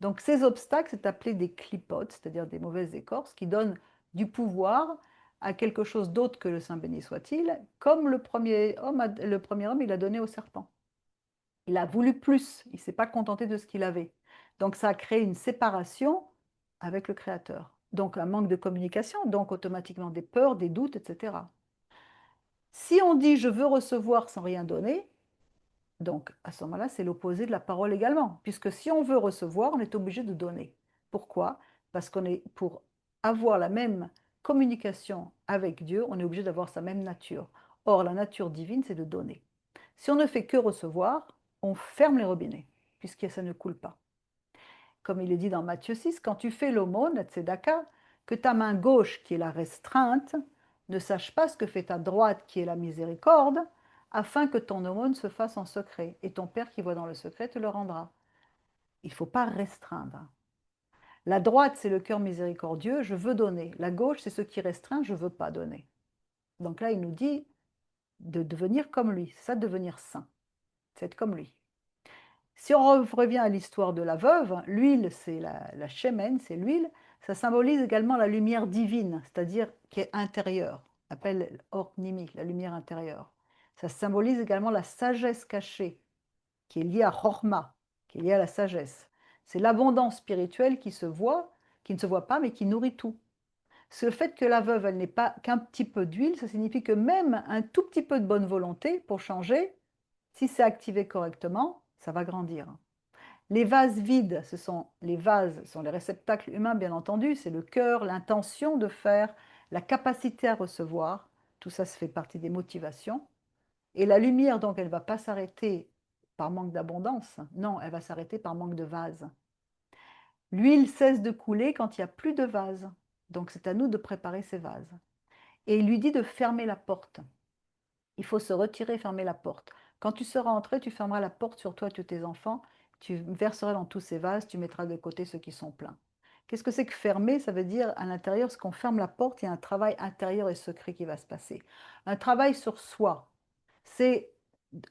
Donc ces obstacles, c'est appelé des clipotes, c'est-à-dire des mauvaises écorces qui donnent du pouvoir à quelque chose d'autre que le Saint béni soit-il, comme le premier homme, il a donné au serpent. Il a voulu plus, il ne s'est pas contenté de ce qu'il avait. Donc ça a créé une séparation avec le Créateur. Donc un manque de communication, donc automatiquement des peurs, des doutes, etc. Si on dit je veux recevoir sans rien donner, donc à ce moment-là, c'est l'opposé de la parole également, puisque si on veut recevoir, on est obligé de donner. Pourquoi? Parce qu'on est pour avoir la même communication avec Dieu, on est obligé d'avoir sa même nature. Or, la nature divine, c'est de donner. Si on ne fait que recevoir, on ferme les robinets, puisque ça ne coule pas. Comme il est dit dans Matthieu 6, quand tu fais l'aumône, la tzedaka, que ta main gauche, qui est la restreinte, ne sache pas ce que fait ta droite, qui est la miséricorde, afin que ton aumône se fasse en secret, et ton Père qui voit dans le secret te le rendra. Il ne faut pas restreindre. La droite, c'est le cœur miséricordieux, je veux donner. La gauche, c'est ce qui restreint, je ne veux pas donner. Donc là, il nous dit de devenir comme lui, c'est ça, devenir saint, c'est être comme lui. Si on revient à l'histoire de la veuve, l'huile, c'est la shémen, c'est l'huile, ça symbolise également la lumière divine, c'est-à-dire qui est intérieure, on appelle or nimi, la lumière intérieure. Ça symbolise également la sagesse cachée, qui est liée à Chorma, qui est liée à la sagesse. C'est l'abondance spirituelle qui se voit, qui ne se voit pas, mais qui nourrit tout. Ce fait que la veuve, elle n'ait pas qu'un petit peu d'huile, ça signifie que même un tout petit peu de bonne volonté pour changer, si c'est activé correctement, ça va grandir. Les vases vides, ce sont les vases, sont les réceptacles humains, bien entendu, c'est le cœur, l'intention de faire, la capacité à recevoir, tout ça se fait partie des motivations. Et la lumière, donc, elle ne va pas s'arrêter par manque d'abondance, non, elle va s'arrêter par manque de vase. L'huile cesse de couler quand il n'y a plus de vase, donc c'est à nous de préparer ces vases. Et il lui dit de fermer la porte. Il faut se retirer, fermer la porte. Quand tu seras entré, tu fermeras la porte sur toi et tous tes enfants, tu verseras dans tous ces vases, tu mettras de côté ceux qui sont pleins. Qu'est-ce que c'est que fermer? Ça veut dire à l'intérieur, ce qu'on ferme la porte, il y a un travail intérieur et secret qui va se passer. Un travail sur soi, c'est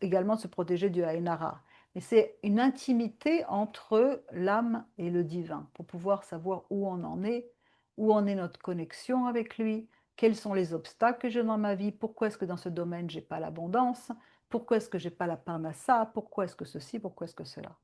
également de se protéger du Haïnara. Mais c'est une intimité entre l'âme et le divin pour pouvoir savoir où on en est, où en est notre connexion avec lui, quels sont les obstacles que j'ai dans ma vie, pourquoi est-ce que dans ce domaine j'ai pas l'abondance, pourquoi est-ce que j'ai pas la parnassa, pourquoi est-ce que ceci, pourquoi est-ce que cela.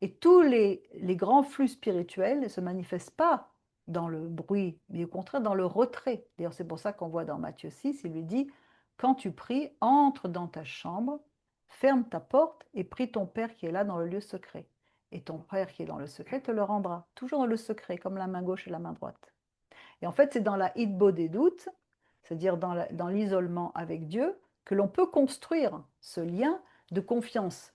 Et tous les grands flux spirituels ne se manifestent pas dans le bruit, mais au contraire dans le retrait. D'ailleurs, c'est pour ça qu'on voit dans Matthieu 6, il lui dit, quand tu pries, entre dans ta chambre, ferme ta porte et prie ton Père qui est là dans le lieu secret. Et ton Père qui est dans le secret te le rendra, toujours dans le secret, comme la main gauche et la main droite. Et en fait, c'est dans la hitbo des doutes, c'est-à-dire dans l'isolement avec Dieu, que l'on peut construire ce lien de confiance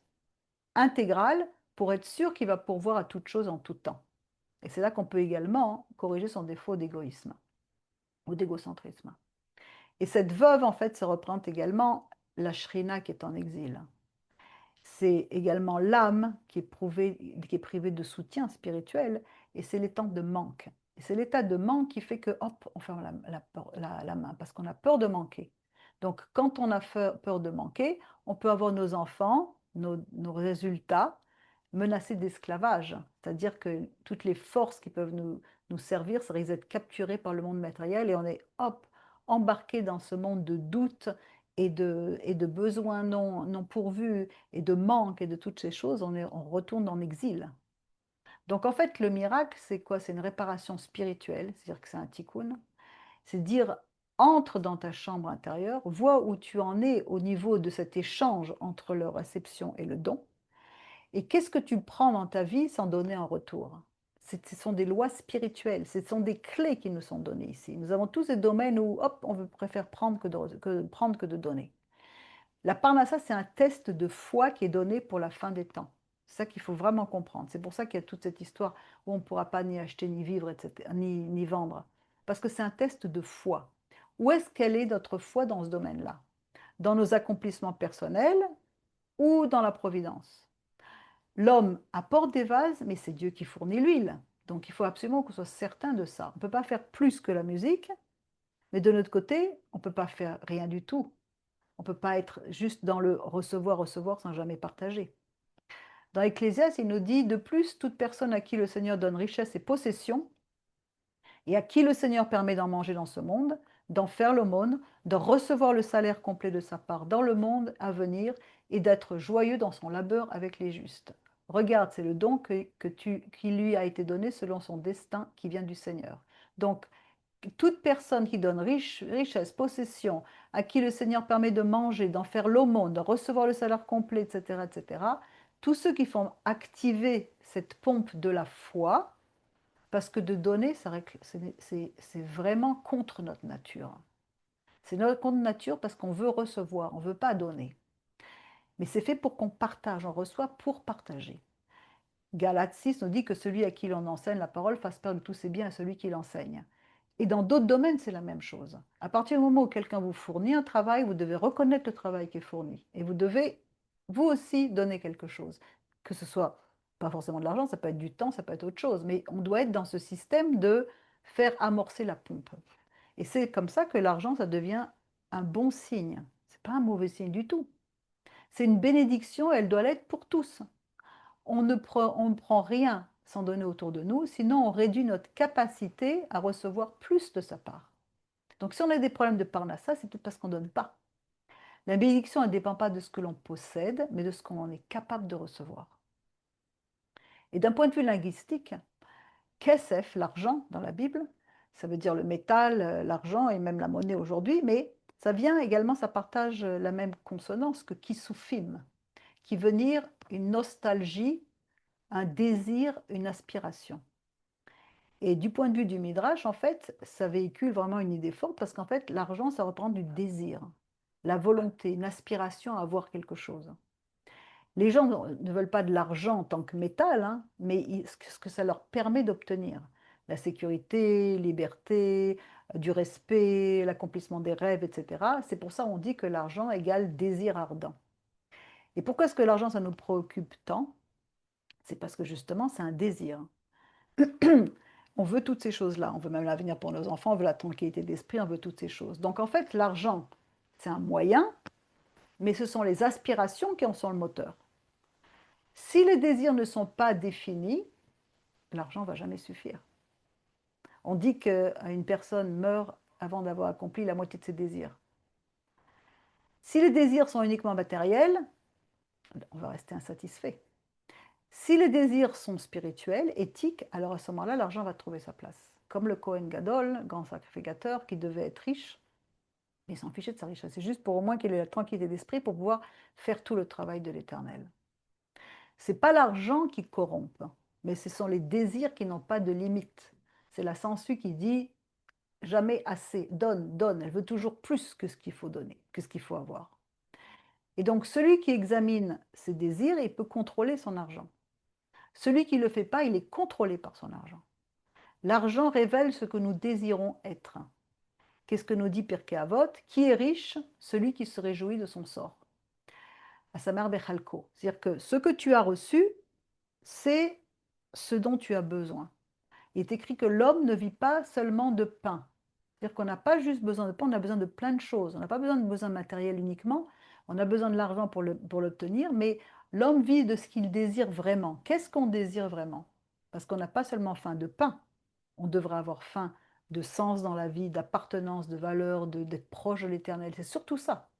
intégrale pour être sûr qu'il va pourvoir à toute chose en tout temps. Et c'est là qu'on peut également corriger son défaut d'égoïsme ou d'égocentrisme. Et cette veuve, en fait, se représente également la Shrina qui est en exil. C'est également l'âme qui est privée de soutien spirituel, et c'est l'état de manque. Et c'est l'état de manque qui fait que, hop, on ferme la main, parce qu'on a peur de manquer. Donc, quand on a peur de manquer, on peut avoir nos enfants, nos résultats, menacés d'esclavage. C'est-à-dire que toutes les forces qui peuvent nous servir, ça risque d'être capturées par le monde matériel et on est, hop, embarqué dans ce monde de doutes et de besoins non pourvus et de manque et de toutes ces choses, on retourne en exil. Donc en fait, le miracle, c'est quoi? C'est une réparation spirituelle, c'est-à-dire que c'est un tikkun. C'est dire, entre dans ta chambre intérieure, vois où tu en es au niveau de cet échange entre le réception et le don, et qu'est-ce que tu prends dans ta vie sans donner en retour. Ce sont des lois spirituelles, ce sont des clés qui nous sont données ici. Nous avons tous des domaines où, hop, on préfère prendre prendre que de donner. La parnassa, c'est un test de foi qui est donné pour la fin des temps. C'est ça qu'il faut vraiment comprendre. C'est pour ça qu'il y a toute cette histoire où on ne pourra pas ni acheter, ni vivre, etc., ni vendre. Parce que c'est un test de foi. Où est-ce qu'elle est notre foi dans ce domaine-là? Dans nos accomplissements personnels ou dans la providence? L'homme apporte des vases, mais c'est Dieu qui fournit l'huile. Donc il faut absolument qu'on soit certain de ça. On ne peut pas faire plus que la musique, mais de notre côté, on ne peut pas faire rien du tout. On ne peut pas être juste dans le recevoir, recevoir sans jamais partager. Dans Ecclésiaste, il nous dit, de plus, toute personne à qui le Seigneur donne richesse et possession, et à qui le Seigneur permet d'en manger dans ce monde, d'en faire l'aumône, de recevoir le salaire complet de sa part dans le monde à venir, et d'être joyeux dans son labeur avec les justes. Regarde, c'est le don qui lui a été donné selon son destin qui vient du Seigneur. Donc, toute personne qui donne richesse, possession, à qui le Seigneur permet de manger, d'en faire l'aumône, de recevoir le salaire complet, etc., etc., tous ceux qui font activer cette pompe de la foi, parce que de donner, c'est vraiment contre notre nature. C'est contre nature parce qu'on veut recevoir, on ne veut pas donner. Mais c'est fait pour qu'on partage, on reçoit pour partager. Galates 6 nous dit que celui à qui l'on enseigne la parole fasse perdre tous ses biens à celui qui l'enseigne. Et dans d'autres domaines, c'est la même chose. À partir du moment où quelqu'un vous fournit un travail, vous devez reconnaître le travail qui est fourni. Et vous devez, vous aussi, donner quelque chose. Que ce soit pas forcément de l'argent, ça peut être du temps, ça peut être autre chose. Mais on doit être dans ce système de faire amorcer la pompe. Et c'est comme ça que l'argent, ça devient un bon signe. Ce n'est pas un mauvais signe du tout. C'est une bénédiction et elle doit l'être pour tous. On ne prend rien sans donner autour de nous, sinon on réduit notre capacité à recevoir plus de sa part. Donc si on a des problèmes de parnassa, c'est peut-être parce qu'on ne donne pas. La bénédiction, elle ne dépend pas de ce que l'on possède, mais de ce qu'on est capable de recevoir. Et d'un point de vue linguistique, kesef, l'argent dans la Bible, ça veut dire le métal, l'argent et même la monnaie aujourd'hui, mais ça vient également, ça partage la même consonance que kisufim, qui veut dire une nostalgie, un désir, une aspiration. Et du point de vue du Midrash, en fait, ça véhicule vraiment une idée forte parce qu'en fait, l'argent, ça représente du désir, la volonté, une aspiration à avoir quelque chose. Les gens ne veulent pas de l'argent en tant que métal, hein, mais ce que ça leur permet d'obtenir. La sécurité, liberté, du respect, l'accomplissement des rêves, etc. C'est pour ça qu'on dit que l'argent égale désir ardent. Et pourquoi est-ce que l'argent, ça nous préoccupe tant? C'est parce que justement, c'est un désir. On veut toutes ces choses-là. On veut même l'avenir pour nos enfants, on veut la tranquillité d'esprit, on veut toutes ces choses. Donc en fait, l'argent, c'est un moyen, mais ce sont les aspirations qui en sont le moteur. Si les désirs ne sont pas définis, l'argent ne va jamais suffire. On dit qu'une personne meurt avant d'avoir accompli la moitié de ses désirs. Si les désirs sont uniquement matériels, on va rester insatisfait. Si les désirs sont spirituels, éthiques, alors à ce moment-là, l'argent va trouver sa place. Comme le Kohen Gadol, grand sacrificateur, qui devait être riche, mais il s'en fichait de sa richesse. C'est juste pour au moins qu'il ait la tranquillité d'esprit pour pouvoir faire tout le travail de l'Éternel. Ce n'est pas l'argent qui corrompt, mais ce sont les désirs qui n'ont pas de limite. C'est la sangsue qui dit jamais assez, donne, donne. Elle veut toujours plus que ce qu'il faut donner, que ce qu'il faut avoir. Et donc celui qui examine ses désirs, il peut contrôler son argent. Celui qui ne le fait pas, il est contrôlé par son argent. L'argent révèle ce que nous désirons être. Qu'est-ce que nous dit Pirkei Avot? Qui est riche? Celui qui se réjouit de son sort. Asamar Bechalko. C'est-à-dire que ce que tu as reçu, c'est ce dont tu as besoin. Il est écrit que l'homme ne vit pas seulement de pain. C'est-à-dire qu'on n'a pas juste besoin de pain, on a besoin de plein de choses. On n'a pas besoin de besoin matériel uniquement, on a besoin de l'argent pour l'obtenir, mais L'homme vit de ce qu'il désire vraiment. Qu'est-ce qu'on désire vraiment? Parce qu'on n'a pas seulement faim de pain, on devrait avoir faim de sens dans la vie, d'appartenance, de valeur, d'être proche de l'éternel. C'est surtout ça.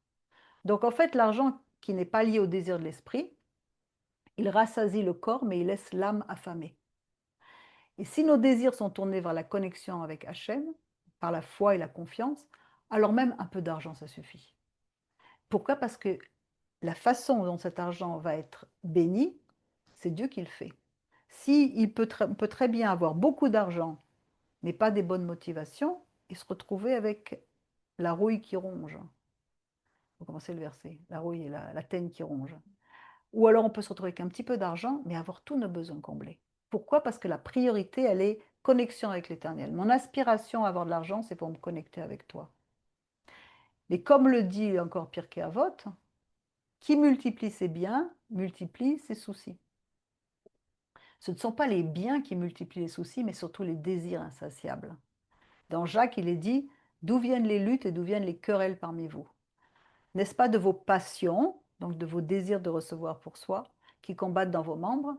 Donc en fait, l'argent qui n'est pas lié au désir de l'esprit, il rassasie le corps, mais il laisse l'âme affamée. Et si nos désirs sont tournés vers la connexion avec Hachem, par la foi et la confiance, alors même un peu d'argent, ça suffit. Pourquoi? Parce que la façon dont cet argent va être béni, c'est Dieu qui le fait. Si on peut très bien avoir beaucoup d'argent, mais pas des bonnes motivations, et se retrouver avec la rouille qui ronge. Vous commencez le verset, la rouille et la teigne qui ronge. Ou alors on peut se retrouver avec un petit peu d'argent, mais avoir tous nos besoins comblés. Pourquoi? Parce que la priorité, elle est connexion avec l'Éternel. Mon aspiration à avoir de l'argent, c'est pour me connecter avec toi. Mais comme le dit encore Pirkei Avot, qui multiplie ses biens, multiplie ses soucis. Ce ne sont pas les biens qui multiplient les soucis, mais surtout les désirs insatiables. Dans Jacques, il est dit, d'où viennent les luttes et d'où viennent les querelles parmi vous? N'est-ce pas de vos passions, donc de vos désirs de recevoir pour soi, qui combattent dans vos membres?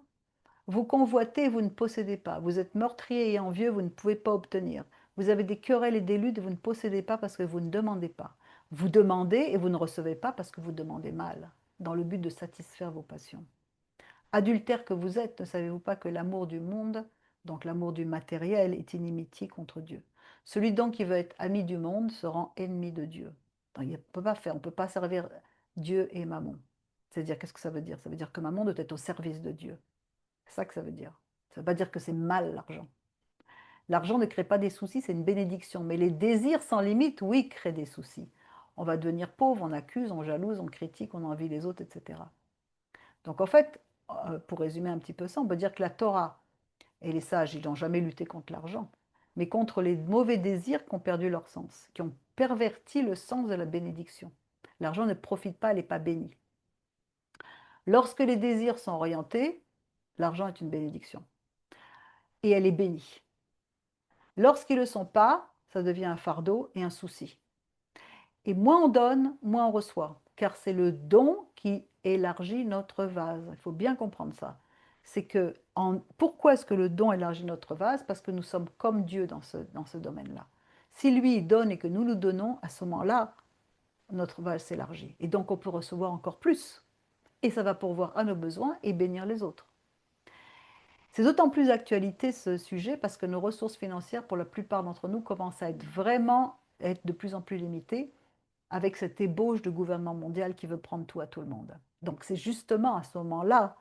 Vous convoitez, vous ne possédez pas. Vous êtes meurtrier et envieux, vous ne pouvez pas obtenir. Vous avez des querelles et des luttes, vous ne possédez pas parce que vous ne demandez pas. Vous demandez et vous ne recevez pas parce que vous demandez mal, dans le but de satisfaire vos passions. Adultère que vous êtes, ne savez-vous pas que l'amour du monde, donc l'amour du matériel, est inimitié contre Dieu? Celui donc qui veut être ami du monde se rend ennemi de Dieu. Donc, on ne peut pas servir Dieu et Mammon. C'est-à-dire, qu'est-ce que ça veut dire? Ça veut dire que Mammon doit être au service de Dieu. C'est ça que ça veut dire. Ça ne veut pas dire que c'est mal l'argent. L'argent ne crée pas des soucis, c'est une bénédiction. Mais les désirs sans limite, oui, créent des soucis. On va devenir pauvre, on accuse, on jalouse, on critique, on envie les autres, etc. Donc en fait, pour résumer un petit peu ça, on peut dire que la Torah et les sages, ils n'ont jamais lutté contre l'argent, mais contre les mauvais désirs qui ont perdu leur sens, qui ont perverti le sens de la bénédiction. L'argent ne profite pas, elle n'est pas bénie. Lorsque les désirs sont orientés, l'argent est une bénédiction. Et elle est bénie. Lorsqu'ils ne le sont pas, ça devient un fardeau et un souci. Et moins on donne, moins on reçoit, car c'est le don qui élargit notre vase. Il faut bien comprendre ça. C'est que, pourquoi est-ce que le don élargit notre vase? Parce que nous sommes comme Dieu dans ce domaine-là. Si lui donne et que nous nous donnons, à ce moment-là, notre vase s'élargit. Et donc on peut recevoir encore plus. Et ça va pourvoir à nos besoins et bénir les autres. C'est d'autant plus d'actualité ce sujet parce que nos ressources financières, pour la plupart d'entre nous, commencent à être de plus en plus limitées avec cette ébauche de gouvernement mondial qui veut prendre tout à tout le monde. Donc c'est justement à ce moment-là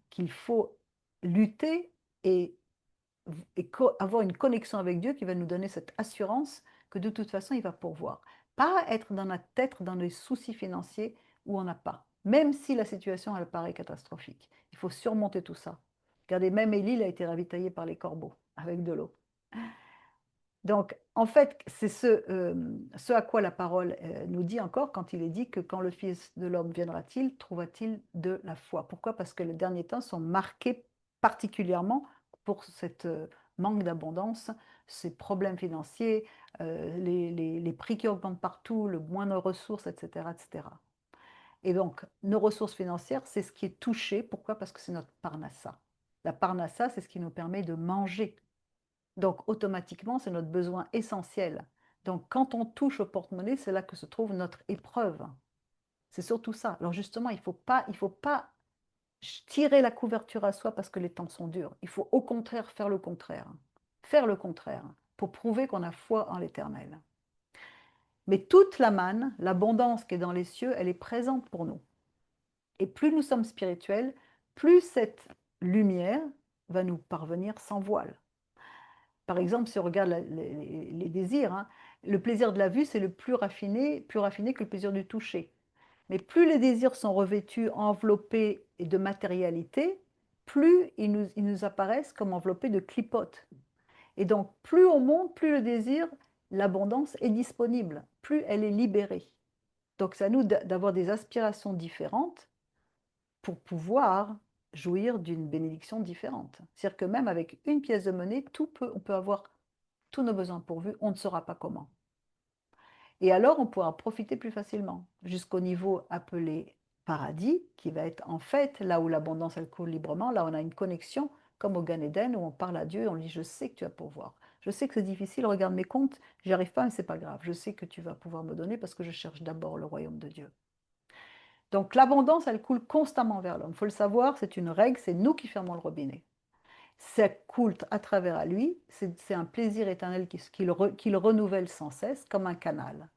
qu'il faut lutter et avoir une connexion avec Dieu qui va nous donner cette assurance que de toute façon, il va pourvoir. Pas être dans notre tête, dans les soucis financiers où on n'a pas. Même si la situation, elle paraît catastrophique. Il faut surmonter tout ça. Regardez, même Élie a été ravitaillé par les corbeaux avec de l'eau. Donc, en fait, c'est ce à quoi la parole nous dit encore quand il est dit que quand le Fils de l'homme viendra-t-il, trouvera-t-il de la foi? Pourquoi? Parce que les derniers temps sont marqués particulièrement pour cette manque d'abondance, ces problèmes financiers, les prix qui augmentent partout, le moins de ressources, etc., etc. Et donc, nos ressources financières, c'est ce qui est touché. Pourquoi? Parce que c'est notre parnassa. La parnassa, c'est ce qui nous permet de manger. Donc, automatiquement, c'est notre besoin essentiel. Donc, quand on touche au porte-monnaie, c'est là que se trouve notre épreuve. C'est surtout ça. Alors, justement, il faut pas tirer la couverture à soi parce que les temps sont durs. Il faut au contraire faire le contraire. Faire le contraire pour prouver qu'on a foi en l'Éternel. Mais toute la manne, l'abondance qui est dans les cieux, elle est présente pour nous. Et plus nous sommes spirituels, plus cette lumière va nous parvenir sans voile. Par exemple, si on regarde les désirs, le plaisir de la vue, c'est le plus raffiné que le plaisir du toucher. Mais plus les désirs sont revêtus, enveloppés de matérialité, plus ils nous apparaissent comme enveloppés de clipotes. Et donc, plus on monte, plus le désir, l'abondance est disponible, plus elle est libérée. Donc, c'est à nous d'avoir des aspirations différentes pour pouvoir jouir d'une bénédiction différente. C'est-à-dire que même avec une pièce de monnaie, on peut avoir tous nos besoins pourvus, on ne saura pas comment. Et alors, on pourra profiter plus facilement, jusqu'au niveau appelé paradis, qui va être en fait là où l'abondance elle coule librement, là on a une connexion comme au Gan Eden où on parle à Dieu et on lui dit je sais que tu vas pourvoir. Je sais que c'est difficile, regarde mes comptes, j'y arrive pas mais c'est pas grave. Je sais que tu vas pouvoir me donner parce que je cherche d'abord le royaume de Dieu. Donc l'abondance elle coule constamment vers l'homme. Il faut le savoir, c'est une règle, c'est nous qui fermons le robinet. Ça coule à travers à lui, c'est un plaisir éternel qui le renouvelle sans cesse comme un canal.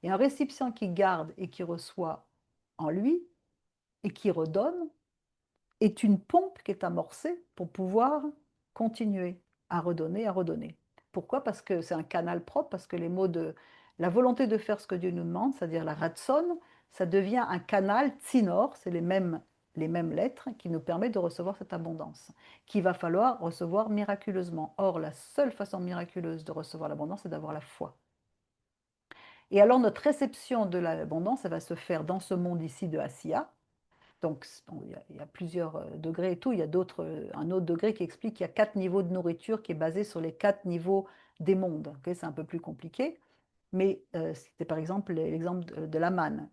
Et un récipient qui garde et qui reçoit en lui et qui redonne est une pompe qui est amorcée pour pouvoir continuer à redonner, à redonner. Pourquoi? Parce que c'est un canal propre, parce que les mots de la volonté de faire ce que Dieu nous demande, c'est-à-dire la ratson, ça devient un canal tsinor, c'est les mêmes lettres qui nous permettent de recevoir cette abondance, qu'il va falloir recevoir miraculeusement. Or, la seule façon miraculeuse de recevoir l'abondance, c'est d'avoir la foi. Et alors, notre réception de l'abondance, elle va se faire dans ce monde ici de Asiya. Donc, bon, il y a plusieurs degrés et tout. Il y a un autre degré qui explique qu'il y a 4 niveaux de nourriture qui est basé sur les 4 niveaux des mondes. Okay, c'est un peu plus compliqué. Mais c'était par exemple l'exemple de la manne.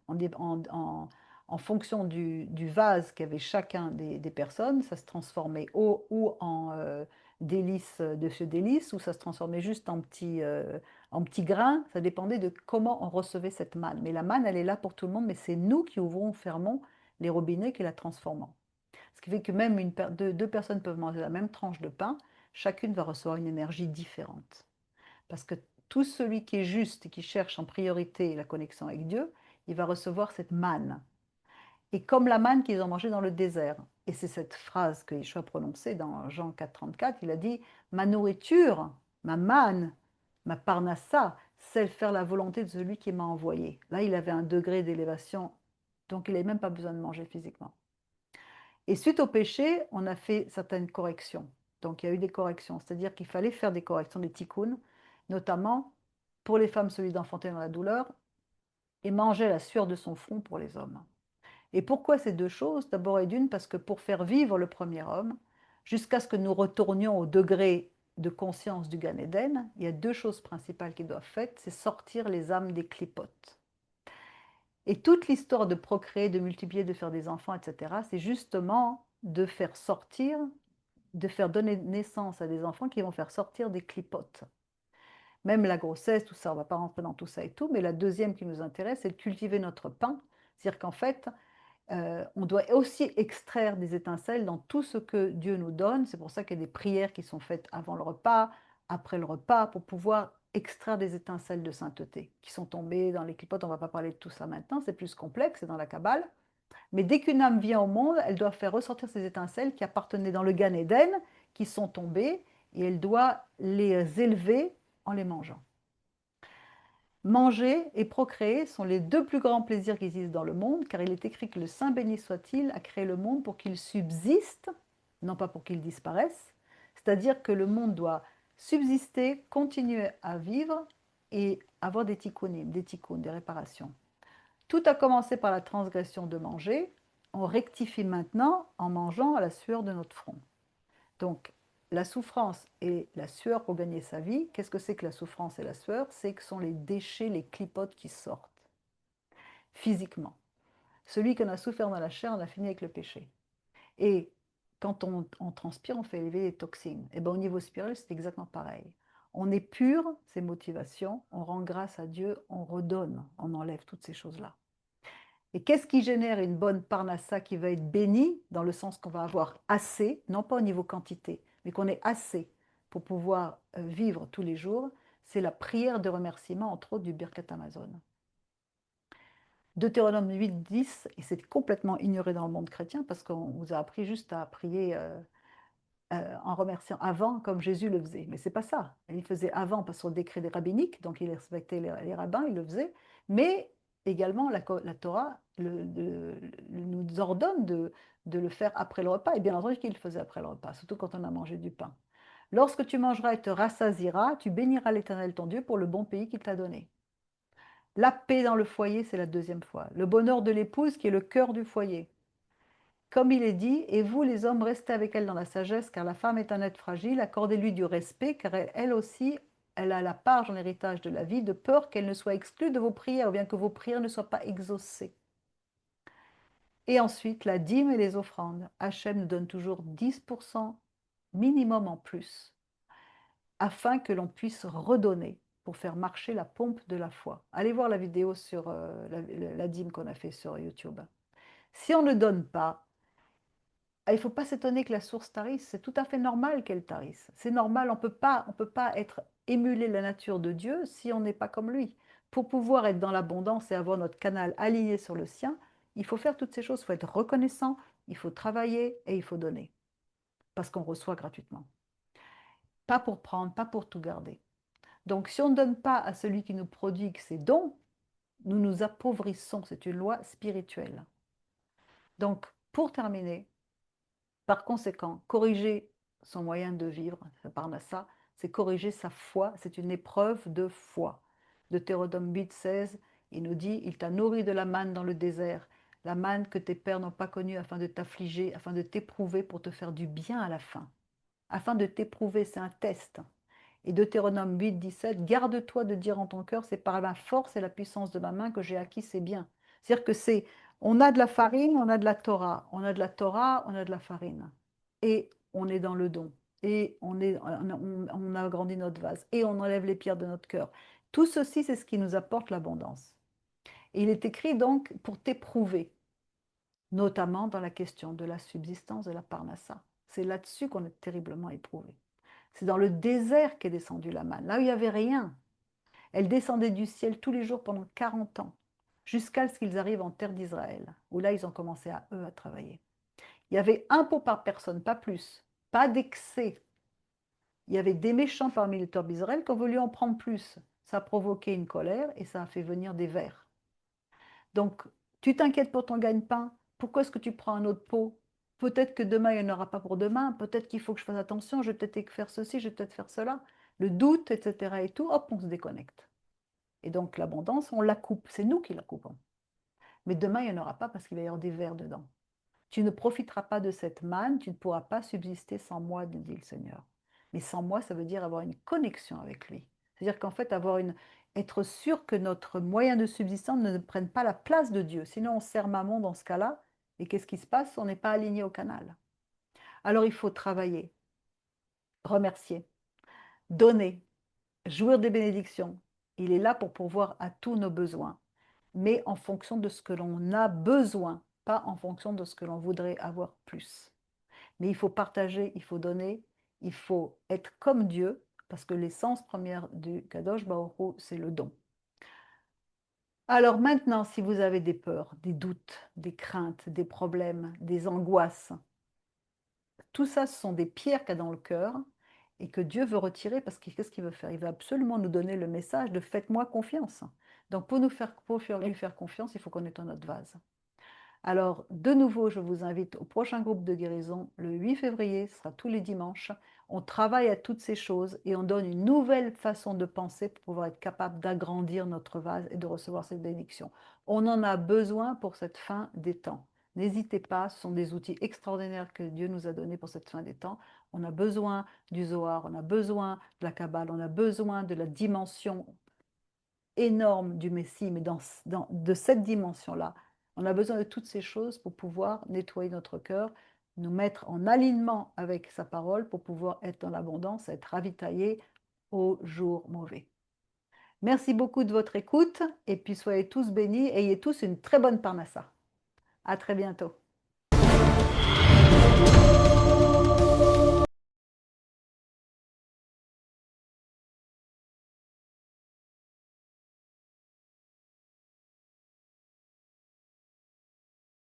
En fonction du vase qu'avait chacun des personnes, ça se transformait ou en délices de ce délice, ou ça se transformait juste en petits grains. Ça dépendait de comment on recevait cette manne. Mais la manne, elle est là pour tout le monde, mais c'est nous qui ouvrons, fermons les robinets qui la transformons. Ce qui fait que même deux personnes peuvent manger la même tranche de pain, chacune va recevoir une énergie différente. Parce que tout celui qui est juste et qui cherche en priorité la connexion avec Dieu, il va recevoir cette manne. Et comme la manne qu'ils ont mangée dans le désert. Et c'est cette phrase que Yeshua a prononcée dans Jean 4,34, il a dit « Ma nourriture, ma manne, ma parnassa, c'est faire la volonté de celui qui m'a envoyé. » Là, il avait un degré d'élévation, donc il n'avait même pas besoin de manger physiquement. Et suite au péché, on a fait certaines corrections. Donc il y a eu des corrections, c'est-à-dire qu'il fallait faire des corrections, des tikkuns, notamment pour les femmes, celui d'enfanter dans la douleur, et manger la sueur de son front pour les hommes. Et pourquoi ces deux choses? D'abord et d'une, parce que pour faire vivre le premier homme, jusqu'à ce que nous retournions au degré de conscience du Gan Eden, il y a deux choses principales qui doivent être faites, c'est sortir les âmes des clipotes. Et toute l'histoire de procréer, de multiplier, de faire des enfants, etc., c'est justement de faire sortir, de faire donner naissance à des enfants qui vont faire sortir des clipotes. Même la grossesse, tout ça, on ne va pas rentrer dans tout ça et tout, mais la deuxième qui nous intéresse, c'est de cultiver notre pain. C'est-à-dire qu'en fait, on doit aussi extraire des étincelles dans tout ce que Dieu nous donne. C'est pour ça qu'il y a des prières qui sont faites avant le repas, après le repas, pour pouvoir extraire des étincelles de sainteté qui sont tombées dans les clipotes. On ne va pas parler de tout ça maintenant, c'est plus complexe, c'est dans la Kabbale. Mais dès qu'une âme vient au monde, elle doit faire ressortir ces étincelles qui appartenaient dans le Gan Eden, qui sont tombées, et elle doit les élever en les mangeant. Manger et procréer sont les deux plus grands plaisirs qui existent dans le monde, car il est écrit que le Saint béni soit-il a créé le monde pour qu'il subsiste, non pas pour qu'il disparaisse. C'est-à-dire que le monde doit subsister, continuer à vivre et avoir des tikkunim, des tikkuns, des réparations. Tout a commencé par la transgression de manger. On rectifie maintenant en mangeant à la sueur de notre front. Donc, la souffrance et la sueur pour gagner sa vie, qu'est-ce que c'est que la souffrance et la sueur? C'est que ce sont les déchets, les clipotes qui sortent physiquement. Celui qui en a souffert dans la chair en a fini avec le péché. Et quand on transpire, on fait élever les toxines. Et bien au niveau spirituel, c'est exactement pareil. On est pur, ses motivations, on rend grâce à Dieu, on redonne, on enlève toutes ces choses-là. Et qu'est-ce qui génère une bonne parnassa qui va être bénie, dans le sens qu'on va avoir assez, non pas au niveau quantité, mais qu'on ait assez pour pouvoir vivre tous les jours? C'est la prière de remerciement, entre autres, du Birkat Amazon. Deutéronome 8, 10, et c'est complètement ignoré dans le monde chrétien parce qu'on vous a appris juste à prier en remerciant avant comme Jésus le faisait. Mais c'est pas ça. Il faisait avant parce sur le décret des rabbiniques, donc il respectait les rabbins, il le faisait. Mais également la Torah nous ordonne de le faire après le repas. Et bien entendu qu'il le faisait après le repas, surtout quand on a mangé du pain. Lorsque tu mangeras et te rassasieras, tu béniras l'Éternel ton Dieu pour le bon pays qu'il t'a donné. La paix dans le foyer, c'est la deuxième fois. Le bonheur de l'épouse qui est le cœur du foyer. Comme il est dit, et vous les hommes, restez avec elle dans la sagesse, car la femme est un être fragile, accordez-lui du respect, car elle aussi, elle a la part dans l'héritage de la vie, de peur qu'elle ne soit exclue de vos prières, ou bien que vos prières ne soient pas exaucées. Et ensuite, la dîme et les offrandes. Hachem nous donne toujours 10% minimum en plus, afin que l'on puisse redonner pour faire marcher la pompe de la foi. Allez voir la vidéo sur la dîme qu'on a fait sur YouTube. Si on ne donne pas, il ne faut pas s'étonner que la source tarisse, c'est tout à fait normal qu'elle tarisse. C'est normal, on peut pas être émuler la nature de Dieu si on n'est pas comme lui. Pour pouvoir être dans l'abondance et avoir notre canal aligné sur le sien, il faut faire toutes ces choses, il faut être reconnaissant, il faut travailler et il faut donner, parce qu'on reçoit gratuitement. Pas pour prendre, pas pour tout garder. Donc si on ne donne pas à celui qui nous prodigue ses dons, nous nous appauvrissons, c'est une loi spirituelle. Donc pour terminer, par conséquent, corriger son moyen de vivre, Parnassa, c'est corriger sa foi, c'est une épreuve de foi. Deutéronome 8, 16, il nous dit, il t'a nourri de la manne dans le désert, la manne que tes pères n'ont pas connue afin de t'affliger, afin de t'éprouver pour te faire du bien à la fin. Afin de t'éprouver, c'est un test. Et Deutéronome 8, 17, garde-toi de dire en ton cœur, c'est par ma force et la puissance de ma main que j'ai acquis ces biens. C'est-à-dire que c'est, on a de la farine, on a de la Torah, on a de la Torah, on a de la farine. Et on est dans le don. Et on a agrandi notre vase. Et on enlève les pierres de notre cœur. Tout ceci, c'est ce qui nous apporte l'abondance. Et il est écrit donc pour t'éprouver, notamment dans la question de la subsistance de la parnassa. C'est là-dessus qu'on est terriblement éprouvé. C'est dans le désert qu'est descendue la manne, là où il n'y avait rien. Elle descendait du ciel tous les jours pendant 40 ans, jusqu'à ce qu'ils arrivent en terre d'Israël, où là, ils ont commencé à eux à travailler. Il y avait un pot par personne, pas plus, pas d'excès. Il y avait des méchants parmi les torts d'Israël qui ont voulu en prendre plus. Ça a provoqué une colère et ça a fait venir des vers. Donc, tu t'inquiètes pour ton gagne-pain. Pourquoi est-ce que tu prends un autre pot? Peut-être que demain, il n'y en aura pas pour demain. Peut-être qu'il faut que je fasse attention. Je vais peut-être faire ceci, je vais peut-être faire cela. Le doute, etc. et tout, hop, on se déconnecte. Et donc, l'abondance, on la coupe. C'est nous qui la coupons. Mais demain, il n'y en aura pas parce qu'il va y avoir des vers dedans. Tu ne profiteras pas de cette manne, tu ne pourras pas subsister sans moi, dit le Seigneur. Mais sans moi, ça veut dire avoir une connexion avec lui. C'est-à-dire qu'en fait, être sûr que notre moyen de subsistance ne prenne pas la place de Dieu. Sinon, on sert maman dans ce cas-là. Et qu'est-ce qui se passe? On n'est pas aligné au canal. Alors, il faut travailler, remercier, donner, jouir des bénédictions. Il est là pour pourvoir à tous nos besoins, mais en fonction de ce que l'on a besoin, pas en fonction de ce que l'on voudrait avoir plus. Mais il faut partager, il faut donner, il faut être comme Dieu, parce que l'essence première du Kadosh Baruch Hu, c'est le don. Alors maintenant, si vous avez des peurs, des doutes, des craintes, des problèmes, des angoisses, tout ça, ce sont des pierres qu'il y a dans le cœur et que Dieu veut retirer parce que qu'est-ce qu'il veut faire? Il veut absolument nous donner le message de faites-moi confiance. Donc pour lui faire confiance, il faut qu'on ait notre vase. Alors, de nouveau, je vous invite au prochain groupe de guérison le 8 février, ce sera tous les dimanches. On travaille à toutes ces choses et on donne une nouvelle façon de penser pour pouvoir être capable d'agrandir notre vase et de recevoir cette bénédiction. On en a besoin pour cette fin des temps. N'hésitez pas, ce sont des outils extraordinaires que Dieu nous a donnés pour cette fin des temps. On a besoin du Zohar, on a besoin de la Kabbale, on a besoin de la dimension énorme du Messie, mais de cette dimension-là. On a besoin de toutes ces choses pour pouvoir nettoyer notre cœur, nous mettre en alignement avec sa parole pour pouvoir être dans l'abondance, être ravitaillés aux jours mauvais. Merci beaucoup de votre écoute et puis soyez tous bénis et ayez tous une très bonne parnassa. À très bientôt.